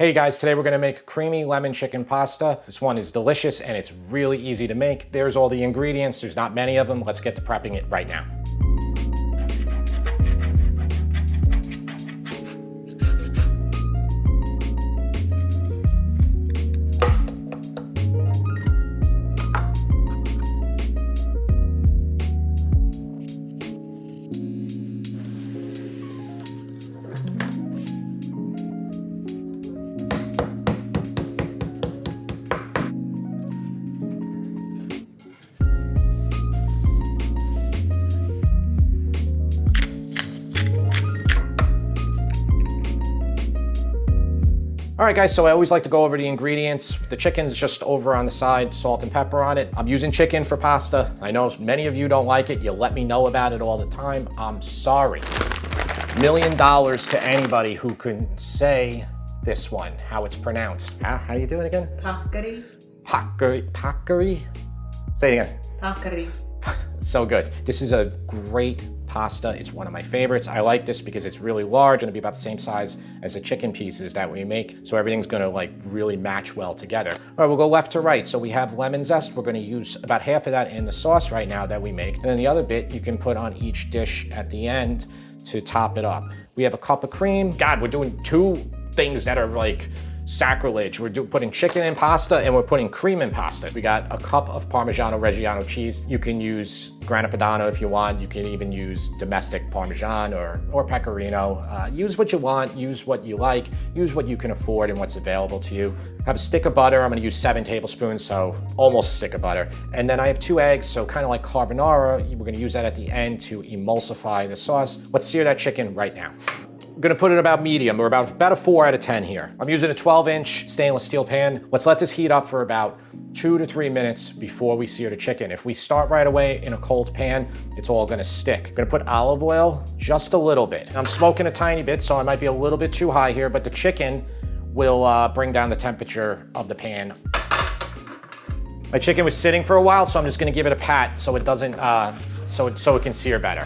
Hey guys, today we're gonna make creamy lemon chicken pasta. This one is delicious and it's really easy to make. There's all the ingredients, there's not many of them. Let's get to prepping it right now. All right guys, so I always like to go over the ingredients. The chicken's just over on the side, salt and pepper on it. I'm using chicken for pasta. I know many of you don't like it. You let me know about it all the time. I'm sorry. $1 million to anybody who can say this one, how it's pronounced. How you doing again? Paccheri. Paccheri? Say it again. Paccheri. So good. This is a great pasta. It's one of my favorites. I like this because it's really large and it'll be about the same size as the chicken pieces that we make. So everything's gonna like really match well together. All right, we'll go left to right. So we have lemon zest. We're gonna use about half of that in the sauce right now that we make. And then the other bit you can put on each dish at the end to top it up. We have a cup of cream. God, we're doing two things that are like sacrilege. We're putting chicken in pasta and we're putting cream in pasta. We got a cup of Parmesan Reggiano cheese. You can use Grana Padano if you want. You can even use domestic Parmesan or Pecorino. Use what you want, use what you like, use what you can afford and what's available to you. I have a stick of butter. I'm gonna use 7 tablespoons, so almost a stick of butter. And then I have 2 eggs, so kind of like carbonara. We're gonna use that at the end to emulsify the sauce. Let's sear that chicken right now. I'm gonna put it about medium, or about a 4 out of 10 here. I'm using a 12-inch stainless steel pan. Let's let this heat up for about 2 to 3 minutes before we sear the chicken. If we start right away in a cold pan, it's all gonna stick. I'm gonna put olive oil, just a little bit. I'm smoking a tiny bit, so I might be a little bit too high here, but the chicken will bring down the temperature of the pan. My chicken was sitting for a while, so I'm just gonna give it a pat so it doesn't, so it can sear better.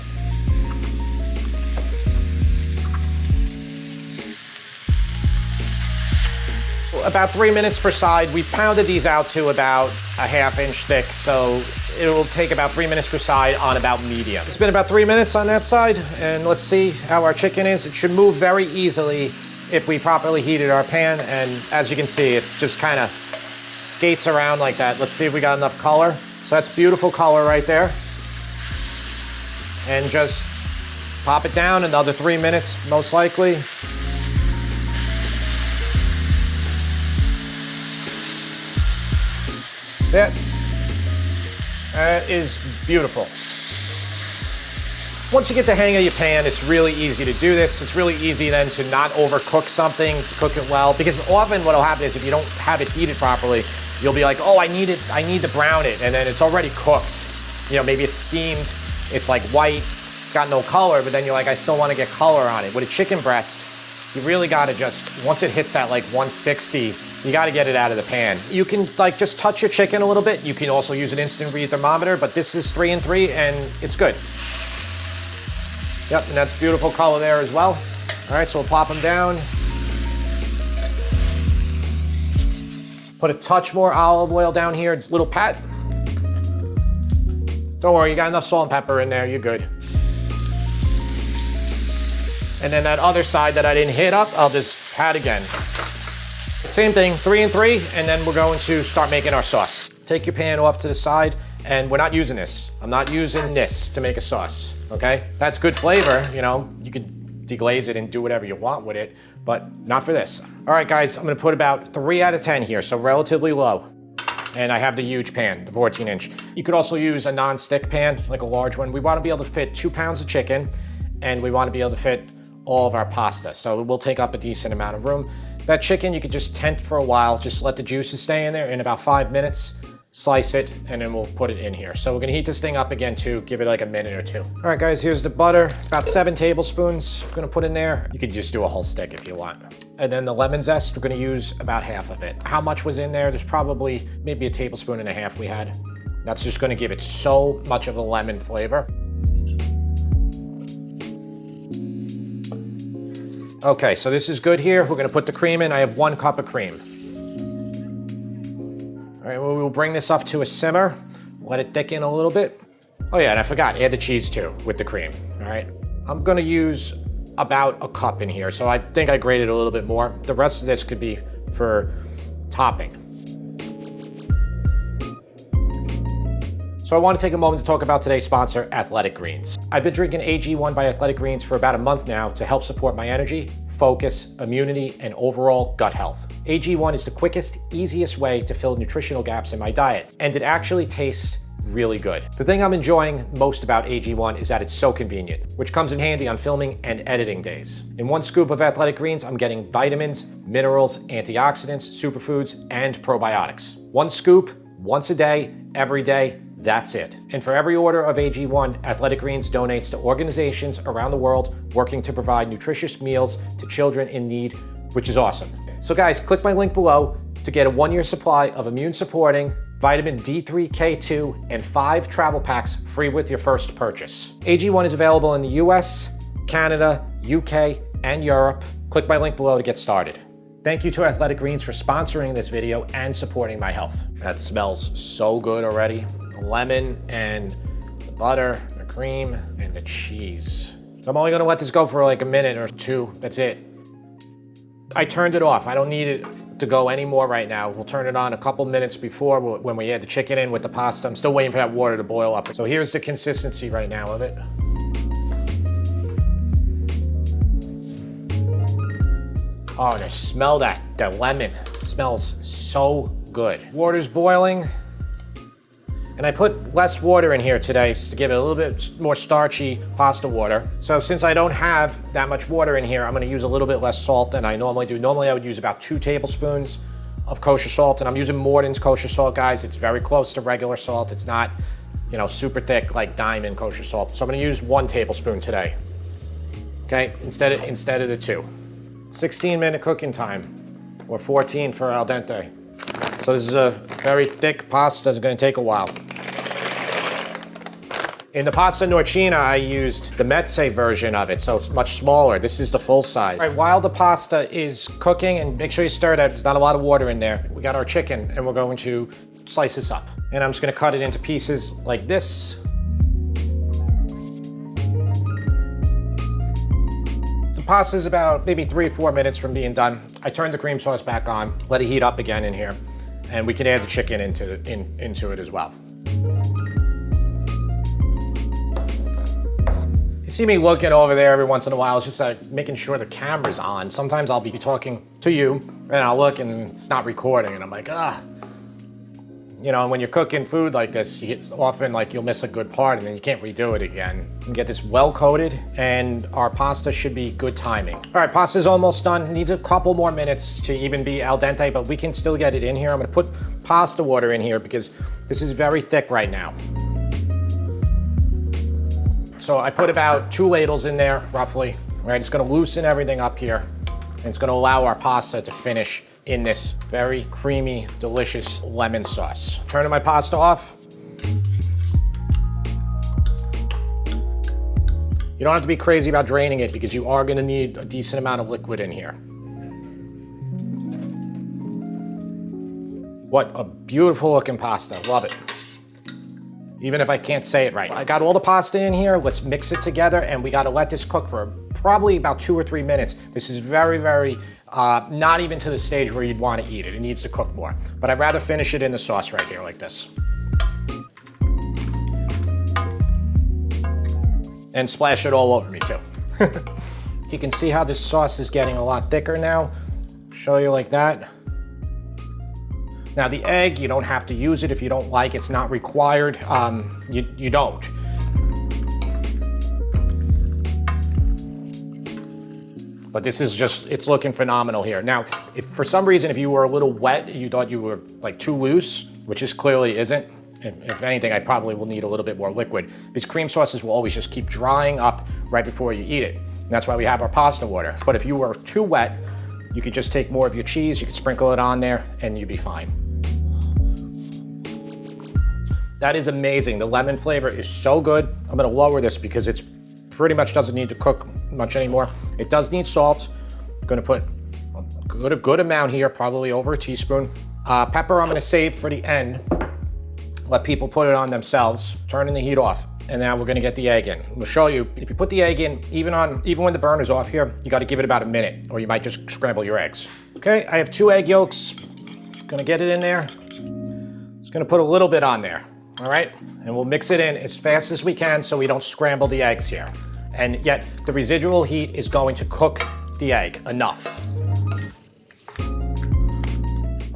About 3 minutes per side. We pounded these out to about a 1/2 inch thick, so it will take about 3 minutes per side on about medium. It's been about 3 minutes on that side, and let's see how our chicken is. It should move very easily if we properly heated our pan, and as you can see, it just kind of skates around like that. Let's see if we got enough color. So that's beautiful color right there. And just pop it down another 3 minutes, most likely. That is beautiful. Once you get the hang of your pan, it's really easy to do this. It's really easy then to not overcook something, to cook it well, because often what will happen is if you don't have it heated properly, you'll be like, oh, I need to brown it, and then it's already cooked. You know, maybe it's steamed, it's like white, it's got no color, but then you're like, I still want to get color on it. With a chicken breast, you really gotta just, once it hits that like 160, you gotta get it out of the pan. You can like just touch your chicken a little bit. You can also use an instant read thermometer, but this is 3 and 3 and it's good. Yep, and that's beautiful color there as well. All right, so we'll plop them down. Put a touch more olive oil down here, it's a little pat. Don't worry, you got enough salt and pepper in there, you're good. And then that other side that I didn't hit up, I'll just pat again. Same thing, 3 and 3, and then we're going to start making our sauce. Take your pan off to the side, and we're not using this. I'm not using this to make a sauce, okay? That's good flavor, you know, you could deglaze it and do whatever you want with it, but not for this. All right, guys, I'm gonna put about 3 out of 10 here, so relatively low. And I have the huge pan, the 14-inch. You could also use a non-stick pan, like a large one. We wanna be able to fit 2 pounds of chicken, and we wanna be able to fit all of our pasta, so it will take up a decent amount of room. That chicken you could just tent for a while, just let the juices stay in there. In about 5 minutes, slice it, and then we'll put it in here. So we're gonna heat this thing up again too, give it like a minute or 2. All right guys, here's the butter, about 7 tablespoons. We're gonna put in there. You could just do a whole stick if you want. And then the lemon zest, we're gonna use about half of it. How much was in there? There's probably maybe 1.5 tablespoons we had. That's just gonna give it so much of a lemon flavor. Okay, so this is good here. We're gonna put the cream in. I have 1 cup of cream. All right, well, we'll bring this up to a simmer. Let it thicken a little bit. Oh yeah, and I forgot, add the cheese too with the cream, all right? I'm gonna use about a cup in here, so I think I grated a little bit more. The rest of this could be for topping. So I want to take a moment to talk about today's sponsor, Athletic Greens. I've been drinking AG1 by Athletic Greens for about a month now to help support my energy, focus, immunity, and overall gut health. AG1 is the quickest, easiest way to fill nutritional gaps in my diet, and it actually tastes really good. The thing I'm enjoying most about AG1 is that it's so convenient, which comes in handy on filming and editing days. In 1 scoop of Athletic Greens, I'm getting vitamins, minerals, antioxidants, superfoods, and probiotics. 1 scoop, once a day, every day, that's it. And for every order of AG1, Athletic Greens donates to organizations around the world working to provide nutritious meals to children in need, which is awesome. So guys, click my link below to get a 1-year supply of immune-supporting vitamin D3, K2, and 5 travel packs free with your first purchase. AG1 is available in the US, Canada, UK, and Europe. Click my link below to get started. Thank you to Athletic Greens for sponsoring this video and supporting my health. That smells so good already. The lemon and the butter, the cream, and the cheese. So I'm only gonna let this go for like a minute or 2, that's it. I turned it off, I don't need it to go anymore right now. We'll turn it on a couple minutes before when we add the chicken in with the pasta. I'm still waiting for that water to boil up. So here's the consistency right now of it. Oh, and I smell that. The lemon smells so good. Water's boiling. And I put less water in here today to give it a little bit more starchy pasta water. So since I don't have that much water in here, I'm gonna use a little bit less salt than I normally do. Normally I would use about 2 tablespoons of kosher salt, and I'm using Morton's kosher salt, guys. It's very close to regular salt. It's not, you know, super thick like Diamond kosher salt. So I'm gonna use 1 tablespoon today, okay? Instead of the 2. 16-minute cooking time, or 14 for al dente. So this is a very thick pasta. It's gonna take a while. In the pasta norcina, I used the mezze version of it, so it's much smaller. This is the full size. All right, while the pasta is cooking, and make sure you stir that, there's not a lot of water in there, we got our chicken, and we're going to slice this up. And I'm just gonna cut it into pieces like this. The pasta is about maybe 3 or 4 minutes from being done. I turned the cream sauce back on, let it heat up again in here, and we can add the chicken into it as well. You see me looking over there every once in a while. It's just like making sure the camera's on. Sometimes I'll be talking to you and I'll look and it's not recording and I'm like, You know, when you're cooking food like this, it's often like you'll miss a good part and then you can't redo it again. You can get this well coated and our pasta should be good timing. All right, pasta's almost done. It needs a couple more minutes to even be al dente, but we can still get it in here. I'm gonna put pasta water in here because this is very thick right now. So I put about 2 ladles in there, roughly. Right, it's gonna loosen everything up here, and it's gonna allow our pasta to finish in this very creamy, delicious lemon sauce. Turning my pasta off. You don't have to be crazy about draining it because you are gonna need a decent amount of liquid in here. What a beautiful looking pasta, love it. Even if I can't say it right. I got all the pasta in here, let's mix it together, and we gotta let this cook for probably about 2 or 3 minutes. This is very, not even to the stage where you'd wanna eat it. It needs to cook more. But I'd rather finish it in the sauce right here like this. And splash it all over me too. You can see how this sauce is getting a lot thicker now. Show you like that. Now the egg, you don't have to use it if you don't like. It's not required. You don't. But this is just, it's looking phenomenal here. Now, if for some reason, if you were a little wet, you thought you were like too loose, which this clearly isn't. If anything, I probably will need a little bit more liquid. These cream sauces will always just keep drying up right before you eat it. And that's why we have our pasta water. But if you were too wet, you could just take more of your cheese, you could sprinkle it on there, and you'd be fine. That is amazing. The lemon flavor is so good. I'm gonna lower this because it's pretty much doesn't need to cook much anymore. It does need salt. Gonna put a good amount here, probably over a teaspoon. Pepper I'm gonna save for the end. Let people put it on themselves. Turning the heat off. And now we're gonna get the egg in. We'll show you, if you put the egg in, even when the burner's off here, you gotta give it about a minute, or you might just scramble your eggs. Okay, I have 2 egg yolks. Gonna get it in there. Just gonna put a little bit on there, all right? And we'll mix it in as fast as we can so we don't scramble the eggs here. And yet, the residual heat is going to cook the egg enough.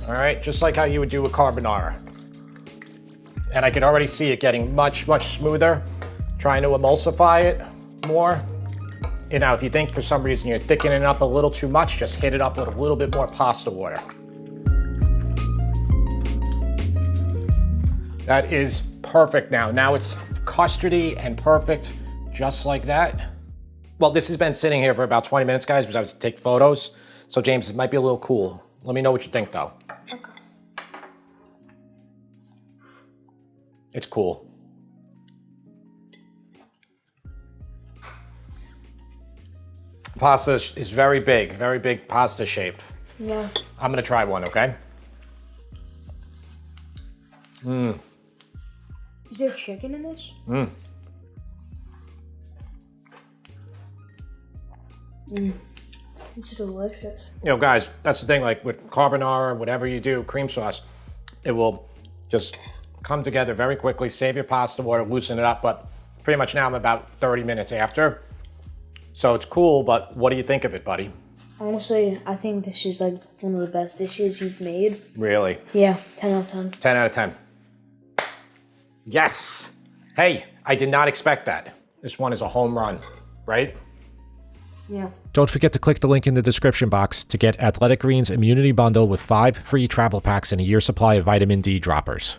All right, just like how you would do with carbonara. And I can already see it getting much, much smoother, trying to emulsify it more. You know, if you think for some reason you're thickening it up a little too much, just hit it up with a little bit more pasta water. That is perfect now. Now it's custardy and perfect, just like that. Well, this has been sitting here for about 20 minutes, guys, because I was to take photos. So James, it might be a little cool. Let me know what you think, though. Okay. It's cool. Pasta is very big pasta shape. Yeah. I'm gonna try one, okay? Is there chicken in this? It's delicious. You know, guys, that's the thing, like with carbonara, whatever you do, cream sauce, it will just come together very quickly, save your pasta water, loosen it up, but pretty much now I'm about 30 minutes after. So it's cool, but what do you think of it, buddy? Honestly, I think this is like one of the best dishes you've made. Really? Yeah, 10 out of 10. 10 out of 10. Yes! Hey, I did not expect that. This one is a home run, right? Yeah. Don't forget to click the link in the description box to get Athletic Greens Immunity Bundle with 5 free travel packs and a year's supply of vitamin D droppers.